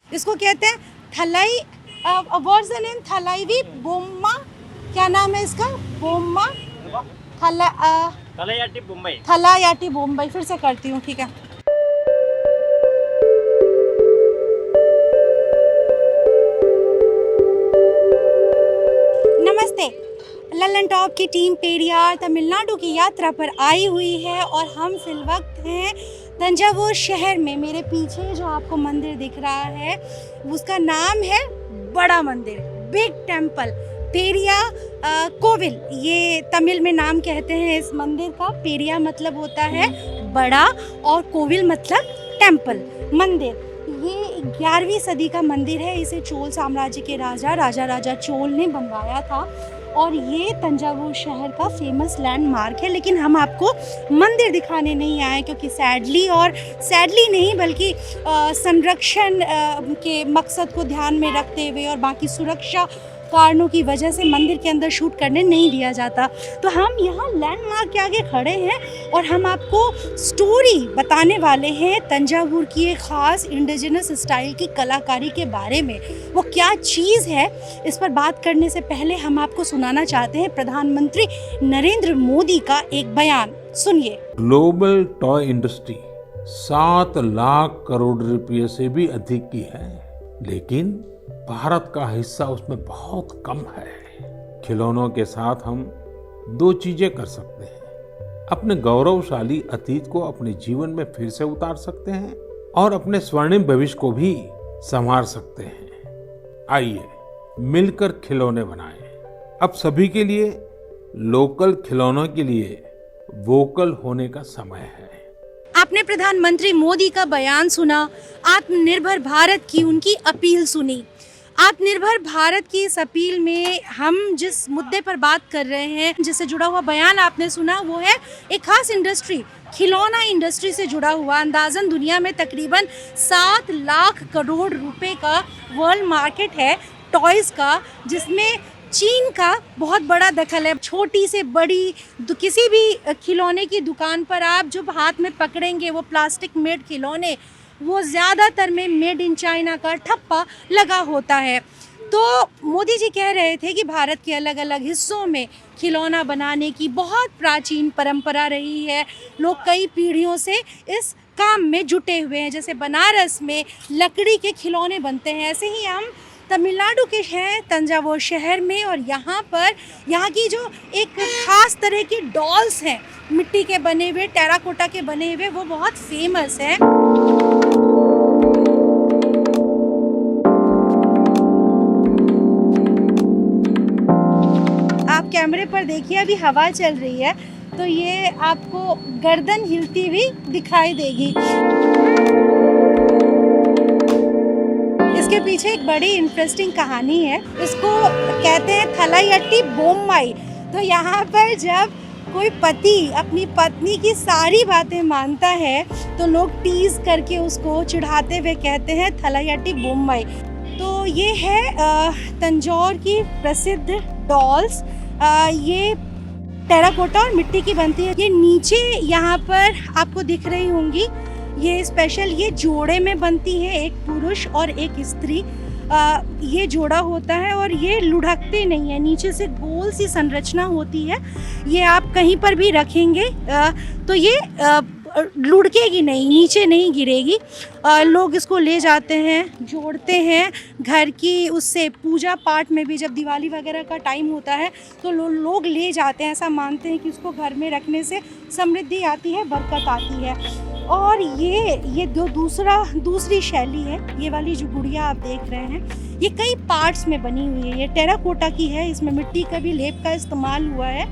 इसको कहते हैं थलाई, what's the name, Thalaivi Bomma, क्या नाम है इसका, बोम्मा थलायाटी मुंबई। थलायाटी बोम्बई। फिर से करती हूँ, ठीक है। नमस्ते। लल्लन टॉप की टीम पेरियार तमिलनाडु की यात्रा पर आई हुई है और हम फिल वक्त हैं तंजावुर शहर में। मेरे पीछे जो आपको मंदिर दिख रहा है उसका नाम है बड़ा मंदिर, बिग टेम्पल, पेरिया कोविल। ये तमिल में नाम कहते हैं इस मंदिर का। पेरिया मतलब होता है बड़ा और कोविल मतलब टेम्पल, मंदिर। ये 11वीं सदी का मंदिर है। इसे चोल साम्राज्य के राजा चोल ने बनवाया था और ये तंजावुर शहर का फेमस लैंडमार्क है। लेकिन हम आपको मंदिर दिखाने नहीं आए क्योंकि सैडली नहीं बल्कि संरक्षण के मकसद को ध्यान में रखते हुए और बाकी सुरक्षा कारणों की वजह से मंदिर के अंदर शूट करने नहीं दिया जाता। तो हम यहाँ लैंडमार्क के आगे खड़े हैं और हम आपको स्टोरी बताने वाले हैं तंजावुर की एक ख़ास इंडिजिनस स्टाइल की कलाकारी के बारे में। वो क्या चीज़ है, इस पर बात करने से पहले हम आपको सुनाना चाहते हैं प्रधानमंत्री नरेंद्र मोदी का एक बयान। सुनिए। Global toy industry 7 lakh crore रुपए से भी अधिक की है, लेकिन भारत का हिस्सा उसमें बहुत कम है। खिलौनों के साथ हम 2 चीजें कर सकते हैं। अपने गौरवशाली अतीत को अपने जीवन में फिर से उतार सकते हैं और अपने स्वर्णिम भविष्य को भी संवार सकते हैं। आइए मिलकर खिलौने बनाएं। अब सभी के लिए लोकल खिलौनों के लिए वोकल होने का समय है। आपने प्रधानमंत्री मोदी का बयान सुना, आत्मनिर्भर भारत की उनकी अपील सुनी। आत्मनिर्भर भारत की इस अपील में हम जिस मुद्दे पर बात कर रहे हैं, जिससे जुड़ा हुआ बयान आपने सुना, वो है एक खास इंडस्ट्री, खिलौना इंडस्ट्री से जुड़ा हुआ। अंदाज़न दुनिया में तकरीबन 7 लाख करोड़ रुपए का वर्ल्ड मार्केट है टॉयज़ का, जिसमें चीन का बहुत बड़ा दखल है। छोटी से बड़ी किसी भी खिलौने की दुकान पर आप जो हाथ में पकड़ेंगे वो प्लास्टिक मेड खिलौने, वो ज़्यादातर में मेड इन चाइना का ठप्पा लगा होता है। तो मोदी जी कह रहे थे कि भारत के अलग अलग हिस्सों में खिलौना बनाने की बहुत प्राचीन परंपरा रही है। लोग कई पीढ़ियों से इस काम में जुटे हुए हैं। जैसे बनारस में लकड़ी के खिलौने बनते हैं, ऐसे ही हम तमिलनाडु के हैं तंजावुर शहर में, और यहाँ पर यहाँ की जो एक ख़ास तरह की डॉल्स हैं, मिट्टी के बने हुए, टेराकोटा के बने हुए, वो बहुत फेमस है। आप कैमरे पर देखिए, अभी हवा चल रही है तो ये आपको गर्दन हिलती हुई दिखाई देगी। इसके पीछे एक बड़ी इंटरेस्टिंग कहानी है। इसको कहते हैं थलायाटी बोम्माई। तो यहाँ पर जब कोई पति अपनी पत्नी की सारी बातें मानता है तो लोग टीज करके उसको चिढ़ाते हुए कहते हैं थलायाटी बोम्माई। तो ये है तंजौर की प्रसिद्ध डॉल्स। ये टेराकोटा और मिट्टी की बनती है। ये नीचे यहाँ पर आपको दिख रही होंगी, ये स्पेशल ये जोड़े में बनती है, एक पुरुष और एक स्त्री। ये जोड़ा होता है और ये लुढ़कते नहीं है, नीचे से गोल सी संरचना होती है। ये आप कहीं पर भी रखेंगे तो ये लुढ़केगी नहीं, नीचे नहीं गिरेगी। लोग इसको ले जाते हैं, जोड़ते हैं घर की, उससे पूजा पाठ में भी जब दिवाली वगैरह का टाइम होता है तो लोग ले जाते हैं। ऐसा मानते हैं कि उसको घर में रखने से समृद्धि आती है, बरकत आती है। और ये दूसरी शैली है, ये वाली जो गुड़िया आप देख रहे हैं, ये कई पार्ट्स में बनी हुई है। ये टेराकोटा की है, इसमें मिट्टी का भी लेप का इस्तेमाल हुआ है।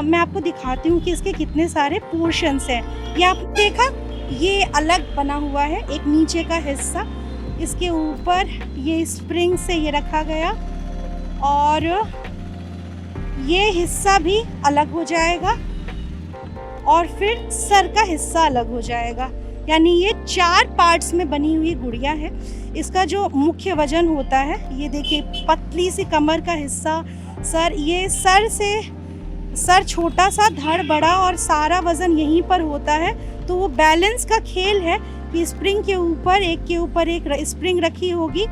मैं आपको दिखाती हूँ कि इसके कितने सारे पोर्शंस हैं। ये आप देखा, ये अलग बना हुआ है, एक नीचे का हिस्सा, इसके ऊपर ये स्प्रिंग से ये रखा गया और ये हिस्सा भी अलग हो जाएगा और फिर सर का हिस्सा अलग हो जाएगा। यानी ये 4 पार्ट्स में बनी हुई गुड़िया है। इसका जो मुख्य वजन होता है, ये देखिए पतली सी कमर का हिस्सा, सर, ये सर छोटा सा, धड़ बड़ा और सारा वजन यहीं पर होता है। तो वो बैलेंस का खेल है कि स्प्रिंग के ऊपर एक स्प्रिंग रखी होगी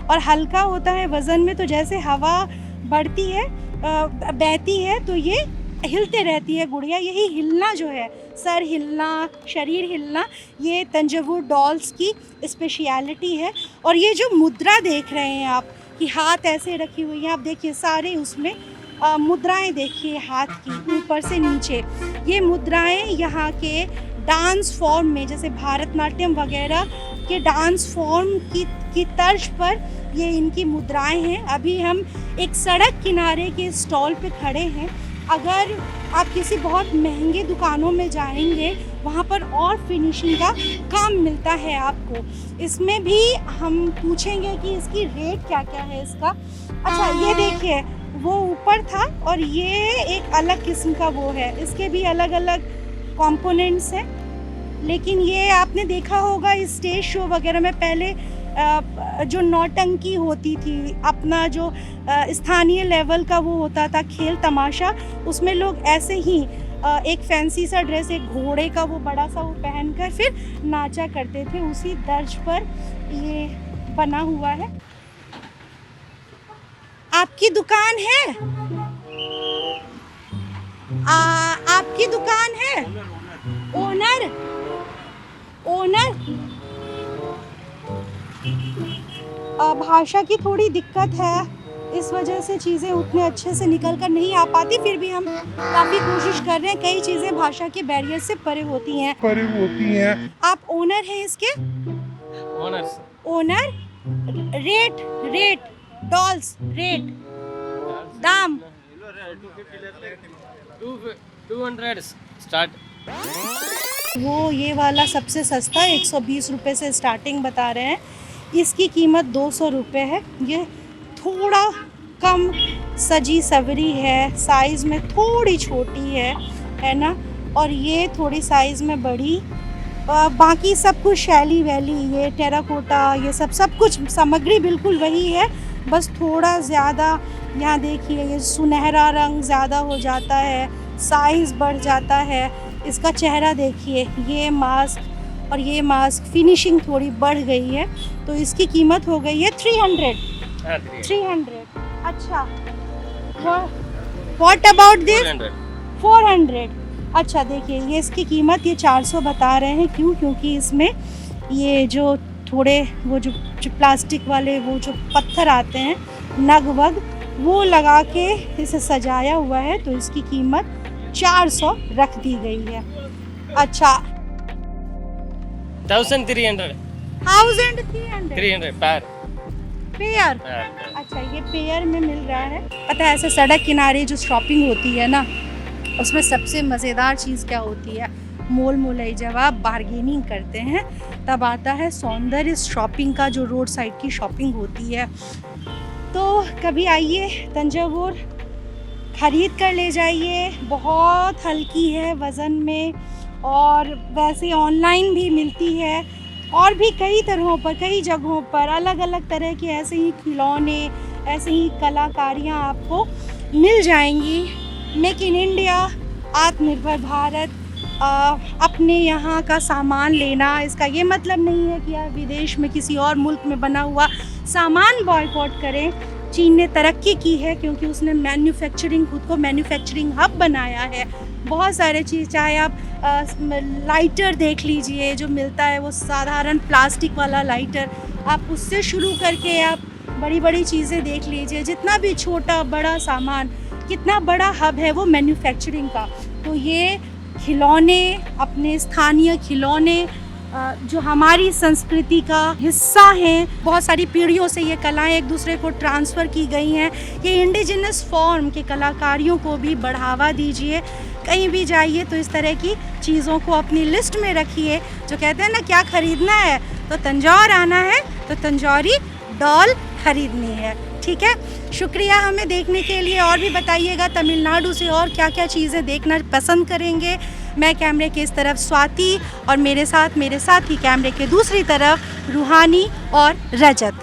और हल्का होता है वज़न में, तो जैसे हवा बढ़ती है बहती है तो ये हिलते रहती है गुड़िया। यही हिलना जो है, सर हिलना, शरीर हिलना, ये तंजावुर डॉल्स की स्पेशलिटी है। और ये जो मुद्रा देख रहे हैं आप कि हाथ ऐसे रखी हुई है, आप देखिए सारे उसमें मुद्राएं देखिए हाथ की ऊपर से नीचे। ये मुद्राएं यहाँ के डांस फॉर्म में, जैसे भारतनाट्यम वगैरह के डांस फॉर्म की तर्ज पर ये इनकी मुद्राएं हैं। अभी हम एक सड़क किनारे के स्टॉल पे खड़े हैं। अगर आप किसी बहुत महंगे दुकानों में जाएंगे, वहाँ पर और फिनिशिंग का काम मिलता है आपको। इसमें भी हम पूछेंगे कि इसकी रेट क्या क्या है इसका। अच्छा, ये देखिए वो ऊपर था और ये एक अलग किस्म का वो है, इसके भी अलग अलग कंपोनेंट्स हैं। लेकिन ये आपने देखा होगा इस स्टेज शो वगैरह में पहले जो नौटंकी होती थी, अपना जो स्थानीय लेवल का वो होता था खेल तमाशा, उसमें लोग ऐसे ही एक फैंसी सा ड्रेस, एक घोड़े का वो बड़ा सा वो पहनकर फिर नाचा करते थे। उसी तर्ज पर ये बना हुआ है। आपकी दुकान है? आपकी दुकान है? ओनर? भाषा की थोड़ी दिक्कत है, इस वजह से चीज़ें उतने अच्छे से निकल कर नहीं आ पाती। फिर भी हम काफ़ी कोशिश कर रहे हैं। कई चीज़ें भाषा के बैरियर से परे होती हैं। आप ओनर हैं इसके? ओनर? रेट डॉल्स, रेट दाम 200 स्टार्ट। वो ये वाला सबसे सस्ता 120 रुपये से स्टार्टिंग बता रहे हैं। इसकी कीमत 200 रुपये है। ये थोड़ा कम सजी सवरी है, साइज़ में थोड़ी छोटी है ना, और ये थोड़ी साइज़ में बड़ी। बाकी सब कुछ शैली वैली, ये टेराकोटा, ये सब कुछ सामग्री बिल्कुल वही है, बस थोड़ा ज़्यादा यहाँ देखिए ये सुनहरा रंग ज़्यादा हो जाता है, साइज़ बढ़ जाता है। इसका चेहरा देखिए, ये मास्क और ये मास्क फिनिशिंग थोड़ी बढ़ गई है, तो इसकी कीमत हो गई है 300। अच्छा, व्हाट अबाउट दिस? 400। अच्छा, देखिए ये इसकी कीमत ये 400 बता रहे हैं। क्यों? क्योंकि इसमें ये जो थोड़े वो जो प्लास्टिक वाले वो जो पत्थर आते हैं, नग वग, वो लगा के इसे सजाया हुआ है, तो इसकी कीमत 400 रख दी गई है। अच्छा, 1300 पेयर। अच्छा, ये पेयर में मिल रहा है। पता है ऐसे सड़क किनारे जो शॉपिंग होती है ना, उसमें सबसे मज़ेदार चीज़ क्या होती है? मोल मोलई। जब आप बार्गेनिंग करते हैं तब आता है सौंदर्य शॉपिंग का, जो रोड साइड की शॉपिंग होती है। तो कभी आइए तंजावुर, ख़रीद कर ले जाइए। बहुत हल्की है वज़न में, और वैसे ऑनलाइन भी मिलती है, और भी कई तरहों पर, कई जगहों पर अलग अलग तरह के ऐसे ही खिलौने, ऐसे ही कलाकारियाँ आपको मिल जाएंगी। मेक इन इंडिया, आत्मनिर्भर भारत, अपने यहाँ का सामान लेना, इसका ये मतलब नहीं है कि आप विदेश में किसी और मुल्क में बना हुआ सामान बॉयकॉट करें। चीन ने तरक्की की है क्योंकि उसने मैन्युफैक्चरिंग, खुद को मैन्युफैक्चरिंग हब बनाया है। बहुत सारे चीज़, चाहे आप लाइटर देख लीजिए, जो मिलता है वो साधारण प्लास्टिक वाला लाइटर, आप उससे शुरू करके आप बड़ी बड़ी चीज़ें देख लीजिए। जितना भी छोटा बड़ा सामान, कितना बड़ा हब है वो मैन्युफैक्चरिंग का। तो ये खिलौने, अपने स्थानीय खिलौने जो हमारी संस्कृति का हिस्सा हैं, बहुत सारी पीढ़ियों से ये कलाएं एक दूसरे को ट्रांसफ़र की गई हैं। ये इंडिजिनस फॉर्म के कलाकारियों को भी बढ़ावा दीजिए। कहीं भी जाइए तो इस तरह की चीज़ों को अपनी लिस्ट में रखिए। जो कहते हैं ना, क्या ख़रीदना है तो तंजौर आना है, तो तंजौरी डॉल ख़रीदनी है। ठीक है, शुक्रिया हमें देखने के लिए। और भी बताइएगा तमिलनाडु से और क्या क्या चीज़ें देखना पसंद करेंगे। मैं कैमरे के इस तरफ स्वाति, और मेरे साथ ही कैमरे के दूसरी तरफ रूहानी और रजत।